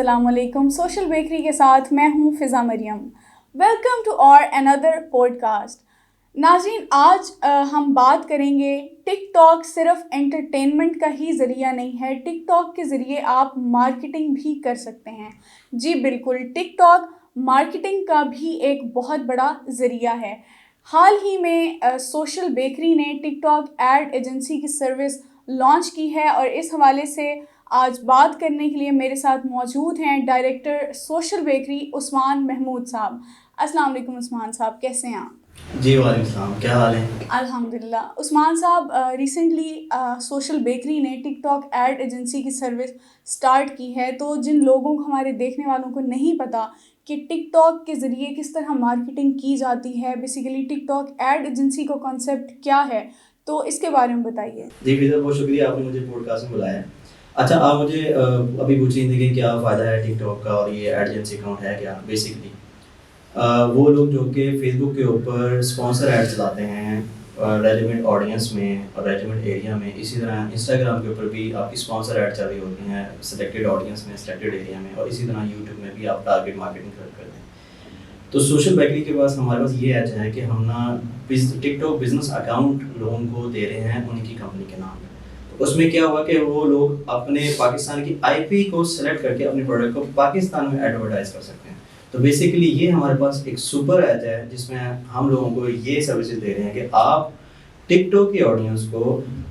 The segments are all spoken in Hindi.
अस्सलाम वालेकुम। सोशल बेकरी के साथ मैं हूँ फ़िज़ा मरियम। वेलकम टू और अनदर पॉडकास्ट। नाज़रीन, आज हम बात करेंगे टिकटॉक सिर्फ एंटरटेनमेंट का ही ज़रिया नहीं है, टिकटॉक के ज़रिए आप मार्केटिंग भी कर सकते हैं। जी बिल्कुल, टिकटॉक मार्केटिंग का भी एक बहुत बड़ा ज़रिया है। हाल ही में सोशल बेकरी ने टिकटॉक एड एजेंसी की सर्विस लॉन्च की है और इस हवाले से आज बात करने के लिए मेरे साथ मौजूद हैं director social bakery Usman Mahmood साहब। अस्सलाम वालेकुम उस्मान साहब, कैसे हैं आप? जी वालेकुम सलाम, क्या हाल है? अल्हम्दुलिल्लाह। उस्मान साहब, रिसेंटली सोशल बेकरी ने टिकटॉक एड एजेंसी की सर्विस स्टार्ट की है, तो जिन लोगों को, हमारे देखने वालों को नहीं पता कि टिकटॉक के ज़रिए किस तरह मार्केटिंग की जाती है, बेसिकली टिकटॉक एड एजेंसी का कॉन्सेप्ट क्या है, तो इसके बारे में बताइए। जी फिज़ा, बहुत शुक्रिया आपने मुझे पॉडकास्ट में बुलाया। अच्छा, आप मुझे अभी पूछ रही थी कि क्या फ़ायदा है टिकटॉक का और ये एडजेंसी अकाउंट है क्या? बेसिकली वो लोग जो कि फेसबुक के ऊपर स्पॉन्सर ऐड चलाते हैं रेलिवेंट ऑडियंस में और रेलिवेंट एरिया में, इसी तरह इंस्टाग्राम के ऊपर भी आपकी स्पॉन्सर ऐड चल रही होती हैं सिलेक्टेड ऑडियंस में, सिलेक्टेड एरिया में, और इसी तरह यूट्यूब में भी आप टारगेट मार्केटिंग करते हैं। तो सोशल बेकरी के पास हमारे पास ये एज है कि हम ना टिकटॉक बिजनेस अकाउंट लोगों को दे रहे हैं उनकी कंपनी के नाम पे। तो उसमें क्या हुआ कि वो लोग अपने पाकिस्तान की आईपी को सेलेक्ट करके अपने प्रोडक्ट को पाकिस्तान में एडवर्टाइज कर सकते हैं। तो बेसिकली ये हमारे पास एक सुपर एज है जिसमें हम लोगों को ये सर्विसेज दे रहे हैं कि आप टिकटॉक की ऑडियंस को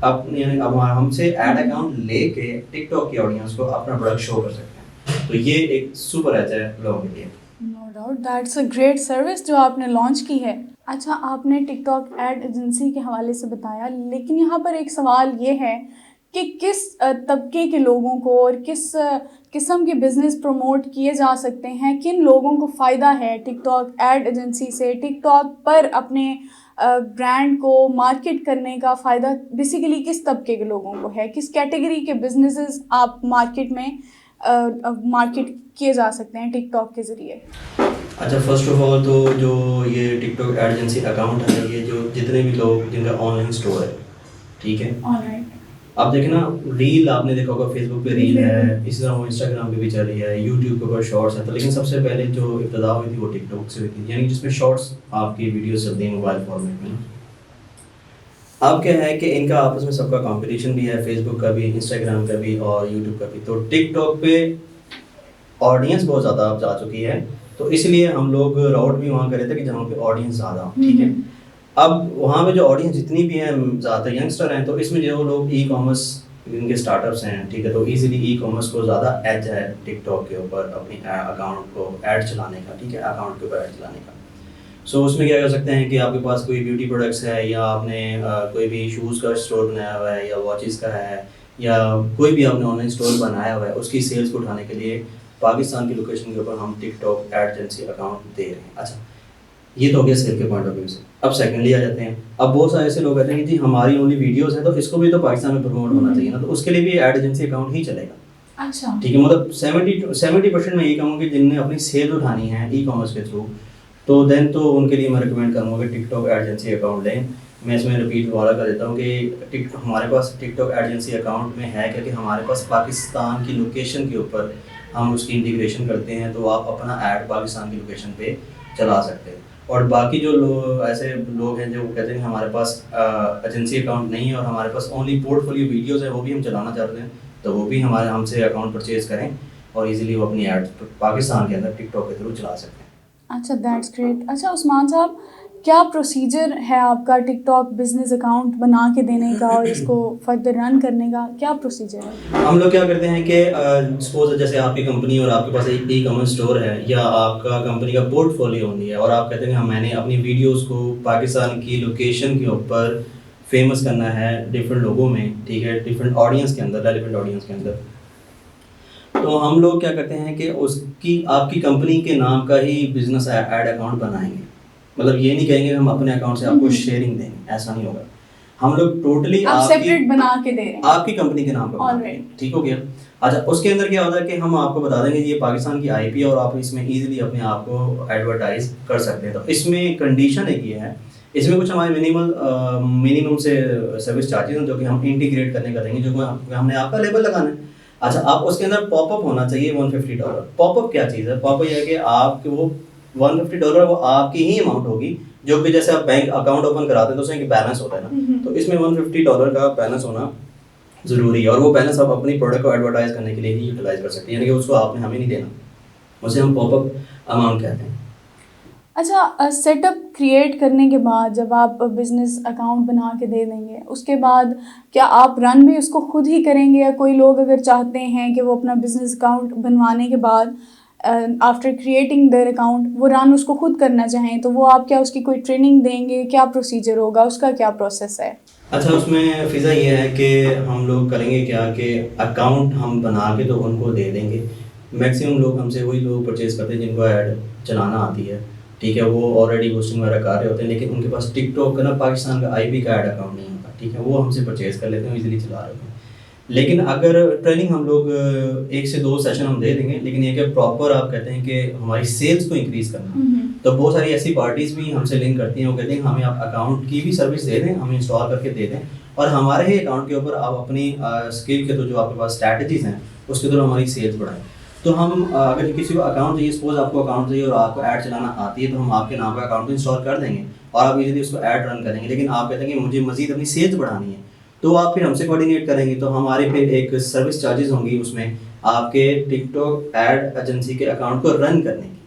अपने यानी अब हमसे एड अकाउंट लेके टिकटॉक की ऑडियंस को अपना प्रोडक्ट शो कर सकते हैं। तो ये एक सुपर एज है लोगों के लिए। No doubt, that's a great service जो आपने लॉन्च की है। अच्छा, आपने टिकटॉक एड एजेंसी के हवाले से बताया, लेकिन यहाँ पर एक सवाल ये है कि किस तबके के लोगों को और किस किस्म के बिज़नेस प्रमोट किए जा सकते हैं, किन लोगों को फ़ायदा है टिकटॉक एड एजेंसी से, टिकटॉक पर अपने ब्रांड को मार्केट करने का फ़ायदा बेसिकली किस तबके के लोगों को है, किस कैटेगरी के बिजनेसेस आप मार्केट में मार्केट किए जा सकते हैं टिकटॉक के ज़रिए? अच्छा, फर्स्ट ऑफ ऑल तो जो ये टिकटॉक एजेंसी अकाउंट है, ये जो जितने भी लोग जिनका ऑनलाइन स्टोर है, ठीक है, ऑलराइट। आप देखें ना, रील आपने देखा होगा, फेसबुक पे रील है, इसी तरह वो इंस्टाग्राम पे भी चल रही है, यूट्यूब के ऊपर शॉर्ट्स है। तो लेकिन सबसे पहले जो इब्तदा हुई थी वो टिकटॉक से हुई थी, यानी जिसमें शॉर्ट्स आपकी वीडियोस चलती हैं मोबाइल फॉर्मेट में। अब क्या है कि इनका आपस में सबका कंपटीशन भी है, फेसबुक का भी, इंस्टाग्राम का भी और यूट्यूब का भी। तो टिकटॉक पे ऑडियंस बहुत ज़्यादा अब जा चुकी है, तो इसलिए हम लोग राउट भी वहाँ करे थे कि जहाँ पे ऑडियंस ज़्यादा हो, ठीक है। अब वहाँ पे जो ऑडियंस जितनी भी है, ज़्यादातर यंगस्टर हैं, तो इसमें जो लोग ई कॉमर्स इनके स्टार्टअप्स हैं, ठीक है, तो इजीली ई कॉमर्स को ज़्यादा एज है टिकटॉक के ऊपर अपनी अकाउंट को ऐड चलाने का, ठीक है, अकाउंट के ऊपर ऐड चलाने का। सो उसमें क्या कर सकते हैं कि आपके पास कोई ब्यूटी प्रोडक्ट्स है, या आपने कोई भी शूज़ का स्टोर बनाया हुआ है, या वॉचेस का है, या कोई भी आपने ऑनलाइन स्टोर बनाया हुआ है, उसकी सेल्स को उठाने के लिए पाकिस्तान की लोकेशन के ऊपर हम टिकटॉक एजेंसी अकाउंट दे रहे हैं। अच्छा, ये तो हो गया सेल के पॉइंट ऑफ व्यू से। अब सेकेंडली आ जाते हैं, अब बहुत सारे ऐसे लोग कहते हैं कि जी हमारी ओनली वीडियोस हैं, तो इसको भी तो पाकिस्तान में प्रमोट होना चाहिए ना, तो उसके लिए भी एड एजेंसी अकाउंट ही चलेगा। अच्छा, ठीक है, मतलब 70% में ये कहूँगा कि जिनने अपनी सेल उठानी है ई कॉमर्स के थ्रू, तो देन तो उनके लिए मैं रिकमेंड करूँगा कि टिकटॉक एजेंसी अकाउंट लें। मैं इसमें रिपीट वाला कर देता हूँ कि हमारे पास टिकटॉक एजेंसी अकाउंट में है क्योंकि हमारे पास पाकिस्तान की लोकेशन के ऊपर हम उसकी इंटीग्रेशन करते हैं, तो आप अपना ऐड पाकिस्तान की लोकेशन पे चला सकते हैं। और बाकी जो ऐसे लोग हैं जो कहते हैं कि हमारे पास एजेंसी अकाउंट नहीं है और हमारे पास ओनली पोर्टफोलियो वीडियोज़ है, वो भी हम चलाना चाहते हैं, तो वो भी हमसे अकाउंट परचेज़ करें और इजीली वो अपनी ऐड पाकिस्तान के अंदर टिकटॉक के थ्रू चला सकते हैं। अच्छा, दैट्स ग्रेट। अच्छा उस्मान साहब, क्या प्रोसीजर है आपका टिकटॉक बिजनेस अकाउंट बना के देने का और इसको फर्दर रन करने का, क्या प्रोसीजर है? हम लोग क्या करते हैं कि सपोज जैसे आपकी कंपनी और आपके पास एक ई कॉमर्स स्टोर है, या आपका कंपनी का पोर्टफोलियो होनी है, और आप कहते हैं कि मैंने अपनी वीडियोस को पाकिस्तान की लोकेशन के ऊपर फेमस करना है डिफरेंट लोगों में, ठीक है, डिफरेंट ऑडियंस के अंदर, रेलिवेंट ऑडियंस के अंदर। तो हम लोग क्या करते हैं कि उसकी आपकी कंपनी के नाम का ही बिजनेस ऐड अकाउंट बनाएंगे। मतलब ये नहीं कहेंगे हम अपने अकाउंट से आपको शेयरिंग देंगे, ऐसा नहीं होगा। हम लोग टोटली आप सेपरेट बना के दे रहे हैं आपकी कंपनी के नाम पर ऑलराइट, ठीक हो गया। अच्छा, उसके अंदर क्या होता है कि हम आपको बता देंगे ये पाकिस्तान की आईपी है और आप इसमें इजीली अपने आप को एडवर्टाइज कर सकते हैं। तो इसमें कंडीशन एक ये है, इसमें कुछ हमारे मिनिमम से सर्विस चार्जेस हैं जो कि हम इंटीग्रेट करने का देंगे, जो हमने आपका लेबल लगाना है। अच्छा, आप उसके अंदर पॉपअप होना चाहिए $150। पॉपअप क्या चीज़ है? पॉपअप ये है कि आपके वो $150 वो आपकी ही अमाउंट होगी, जो कि जैसे आप बैंक अकाउंट ओपन कराते हैं तो उसमें एक बैलेंस होता है ना, तो इसमें $150 का बैलेंस होना ज़रूरी है, और वो बैलेंस आप अपनी प्रोडक्ट को एडवर्टाइज करने के लिए ही यूटिलाइज कर सकते हैं, यानी कि उसको आपने हमें नहीं देना, उसे हम पॉपअप अमाउंट कहते हैं। अच्छा, सेटअप क्रिएट करने के बाद जब आप बिज़नेस अकाउंट बना के दे देंगे, उसके बाद क्या आप रन भी उसको खुद ही करेंगे, या कोई लोग अगर चाहते हैं कि वो अपना बिज़नेस अकाउंट बनवाने के बाद आफ्टर क्रिएटिंग देयर अकाउंट वो रन उसको खुद करना चाहें, तो वो आप क्या उसकी कोई ट्रेनिंग देंगे? क्या प्रोसीजर होगा, उसका क्या प्रोसेस है? अच्छा, उसमें फ़िज़ा ये है कि हम लोग करेंगे क्या कि अकाउंट हम बना के तो उनको दे देंगे। मैक्सिमम लोग हमसे वही लोग परचेज़ करते हैं जिनको ऐड चलाना आती है, ठीक है? वो ऑलरेडी होस्टिंग वगैरह कर रहे होते हैं, लेकिन उनके पास टिकटॉक का ना पाकिस्तान का आईपी का ऐड अकाउंट नहीं होता, ठीक है? वो हमसे परचेज़ कर लेते हैं, ईज़िली चला रहे होते हैं। लेकिन अगर ट्रेनिंग हम लोग 1 से 2 सेशन हम दे देंगे, लेकिन ये कि प्रॉपर आप कहते हैं कि हमारी सेल्स को इंक्रीज़ करना, तो बहुत सारी ऐसी पार्टीज़ भी हमसे लिंक करती हैं, वो कहती हैं हमें आप अकाउंट की भी सर्विस दे दें, हम इंस्टॉल करके दे दें, और हमारे ही अकाउंट के ऊपर आप अपनी स्किल के थ्रू जो आपके पास स्ट्रैटेजीज़ हैं, उसके थ्रू हमारी सेल्स बढ़ाएँ। तो हम अगर किसी को अकाउंट चाहिए, सपोज़ आपको अकाउंट चाहिए और आपको ऐड चलाना आती है, तो हम आपके नाम पे अकाउंट तो इंस्टॉल कर देंगे और आप इज़िली उसको ऐड रन करेंगे। लेकिन आप कहते हैं कि मुझे मज़ीद अपनी सेल्स बढ़ानी है, तो आप फिर हमसे कोऑर्डिनेट करेंगे, तो हमारे फिर एक सर्विस चार्जेस होंगी उसमें आपके टिकटॉक ऐड एजेंसी के अकाउंट को रन करने की,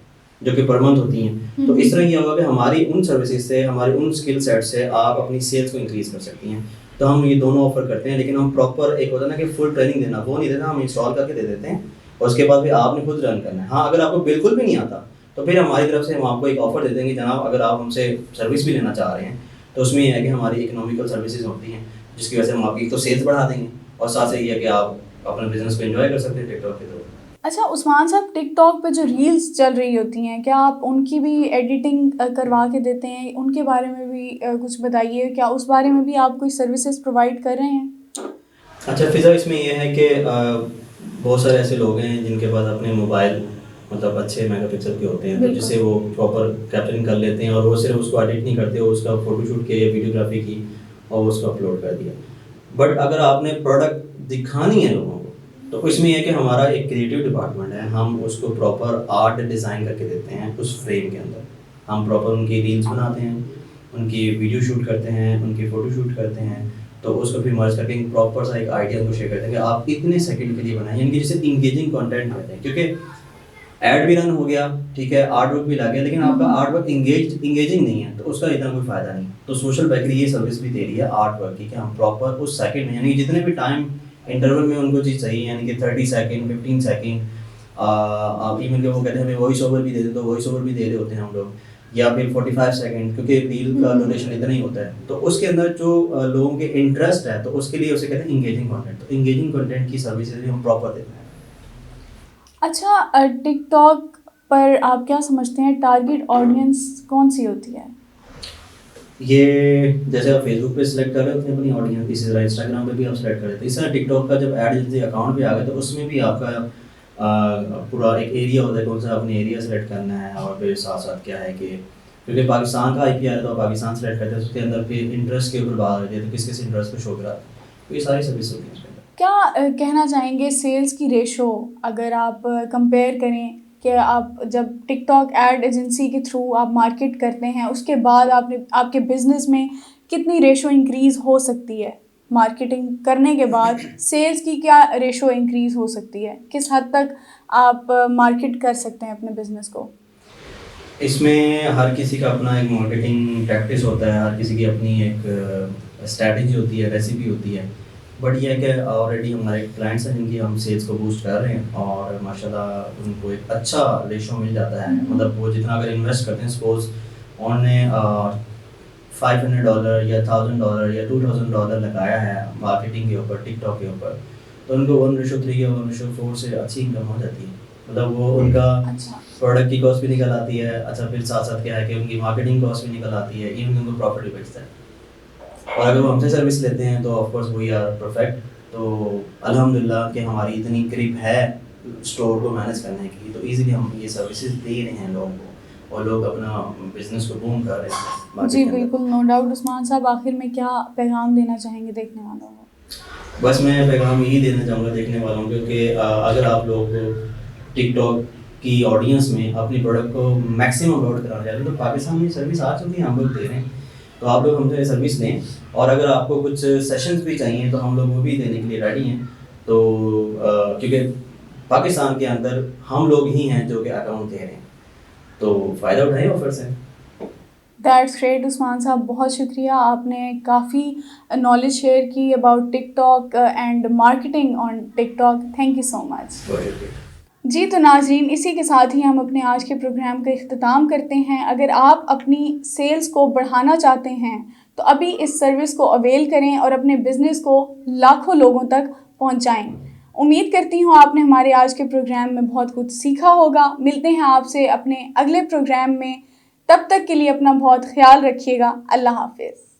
जो कि पर मंथ होती हैं। तो इस तरह ये होगा कि हमारी उन सर्विसेज से, हमारे उन स्किल सेट से आप अपनी सेल्स को इंक्रीज़ कर सकती हैं। तो हम ये दोनों ऑफ़र करते हैं, लेकिन हम प्रॉपर एक होता है ना कि फुल ट्रेनिंग देना, वो नहीं देना, हम इंस्टॉल करके दे देते हैं और उसके बाद फिर आपने खुद रन करना है। हाँ, अगर आपको बिल्कुल भी नहीं आता, तो फिर हमारी तरफ से हम आपको एक ऑफ़र दे देंगे, जनाब अगर आप हमसे सर्विस भी लेना चाह रहे हैं, तो उसमें ये है कि हमारी इकोनॉमिकल सर्विसेज होती हैं, जिसकी वजह से हम आपकी तो सेल्स बढ़ा देंगे और साथ से ये है कि आप अपने बिज़नेस को एंजॉय कर सकते हैं टिकटॉक के थ्रू। अच्छा उस्मान साहब, टिकटॉक पे जो रील्स चल रही होती हैं, क्या आप उनकी भी एडिटिंग करवा के देते हैं? उनके बारे में भी कुछ बताइए, क्या उस बारे में भी आप कोई सर्विसेज प्रोवाइड कर रहे हैं? अच्छा, फ़िज़ा इसमें ये है कि बहुत सारे ऐसे लोग हैं जिनके पास अपने मोबाइल मतलब अच्छे मेगापिक्सल के होते हैं, तो जिससे वो प्रॉपर कैप्चरिंग कर लेते हैं और वो सिर्फ उसको एडिट नहीं करते, वो उसका फ़ोटोशूट किया या वीडियोग्राफी की और उसको अपलोड कर दिया। बट अगर आपने प्रोडक्ट दिखानी है लोगों को, तो इसमें यह है कि हमारा एक क्रिएटिव डिपार्टमेंट है, हम उसको प्रॉपर आर्ट डिज़ाइन करके देते हैं उस फ्रेम के अंदर। हम प्रॉपर उनकी रील्स बनाते हैं, उनकी वीडियो शूट करते हैं, उनकी फ़ोटो शूट करते हैं, तो उसको फिर मर्ज करके एक प्रॉपर सा एक आइडिया उनको शेयर करते हैं कि आप इतने सेकंड के लिए बनाएं, यानी कि जिसे इंगेजिंग कंटेंट कहते हैं, क्योंकि ऐड भी रन हो गया, ठीक है, आर्ट वर्क भी लग गया, लेकिन आपका आर्ट वर्क इंगेजिंग नहीं है, तो उसका इतना कोई फ़ायदा नहीं। तो सोशल बेकरी ये सर्विस भी दे रही है आर्ट वर्क की, कि हम प्रॉपर उस सेकंड में, यानी कि जितने भी टाइम इंटरवल में उनको चीज़ चाहिए, यानी कि 30 सेकंड 15 सेकंड, आप इवन के वो कहते हैं हमें वॉइस ओवर भी दे दे, तो वॉइस ओवर भी दे रहे होते हैं हम लोग, या फिर 45 सेकंड, क्योंकि रील का ड्यूरेशन इतना ही होता है, तो उसके अंदर जो लोगों के इंटरेस्ट है, तो उसके लिए उसे कहते हैं इंगेजिंग कंटेंट। तो इंगेजिंग कंटेंट की सर्विसेज भी हम प्रॉपर देते हैं। अच्छा, टिकटॉक पर आप क्या समझते हैं टारगेट ऑडियंस कौन सी होती है? ये जैसे आप फेसबुक पे सिलेक्ट कर रहे होते हैं अपनी ऑडियंस, इसी तरह इंस्टाग्राम पे भी आप सिलेक्ट कर रहे थे, इस तरह टिकटॉक का जब ऐड एजेंसी अकाउंट भी आ गया, तो उसमें भी आपका पूरा एक एरिया होता है, कौन सा अपने एरिया सेलेक्ट करना है, और फिर साथ साथ क्या है कि क्योंकि पाकिस्तान का आईपी आ रहा है, तो आप पाकिस्तान सेलेक्ट करते हैं, उसके अंदर फिर इंटरेस्ट के ऊपर बात होती है, तो किस किस इंटरेस्ट को शो करा, तो ये सारी सर्विस होती है उसके अंदर। क्या कहना चाहेंगे सेल्स की रेशो, अगर आप कंपेयर करें कि आप जब टिकटॉक एड एजेंसी के थ्रू आप मार्केट करते हैं, उसके बाद आपने आपके बिजनेस में कितनी रेशो इंक्रीज़ हो सकती है? मार्केटिंग करने के बाद सेल्स की क्या रेशो इंक्रीज़ हो सकती है? किस हद तक आप मार्केट कर सकते हैं अपने बिजनेस को? इसमें हर किसी का अपना एक मार्केटिंग प्रैक्टिस होता है, हर किसी की अपनी एक स्ट्रैटेजी होती है, रेसिपी होती है। बट ये है कि ऑलरेडी हमारे क्लाइंट्स हैं जिनकी हम सेल्स को बूस्ट कर रहे हैं, और माशाल्लाह उनको एक अच्छा रेशो मिल जाता है। मतलब वो जितना अगर इन्वेस्ट करते हैं, सपोज उन्होंने $500 या $1000 या $2000 लगाया है मार्केटिंग के ऊपर, टिकटॉक के ऊपर, तो उनको 1:3 या 1:4 से अच्छी इनकम हो जाती है। मतलब वो उनका प्रोडक्ट की कॉस्ट भी निकल आती है, अच्छा फिर साथ साथ क्या है कि उनकी मार्केटिंग कॉस्ट भी निकल आती है, इवन उनको प्रॉफिट भी बचता है। और अगर वो हमसे सर्विस लेते हैं तो of course we are perfect. तो अल्हम्दुलिल्लाह कि हमारी इतनी ग्रिप है स्टोर को मैनेज करने की, तो इजीली हम ये सर्विसेज दे रहे हैं लोगों को, और लोग अपना बिजनेस को बूम कर रहे हैं। जी बिल्कुल, नो डाउट। उस्मान साहब, आखिर में क्या पैगाम देना चाहेंगे देखने वालों को? बस मैं पैगाम यही देना चाहूँगा देखने वालों को कि अगर आप लोग टिकटॉक की ऑडियंस में अपनी प्रोडक्ट को मैक्सिमम अपलोड कराना चाहते हैं तो पाकिस्तान में सर्विस आ चुकी है, हम लोग दे रहे हैं, तो आप लोग हमसे सर्विस लें। और अगर आपको कुछ सेशंस भी चाहिए तो हम लोग वो भी देने के लिए रेडी हैं। तो क्योंकि पाकिस्तान के अंदर हम लोग ही हैं जो कि अकाउंट दे रहे हैं, तो फ़ायदा उठाएं ऑफर से। दैट्स ग्रेट उस्मान साहब, बहुत शुक्रिया, आपने काफ़ी नॉलेज शेयर की about TikTok and marketing on TikTok. Thank you so much. जी तो नाज़रीन, इसी के साथ ही हम अपने आज के प्रोग्राम का इख्तिताम करते हैं। अगर आप अपनी सेल्स को बढ़ाना चाहते हैं तो अभी इस सर्विस को अवेल करें और अपने बिज़नेस को लाखों लोगों तक पहुंचाएं। उम्मीद करती हूँ आपने हमारे आज के प्रोग्राम में बहुत कुछ सीखा होगा। मिलते हैं आपसे अपने अगले प्रोग्राम में, तब तक के लिए अपना बहुत ख्याल रखिएगा। अल्लाह हाफिज़।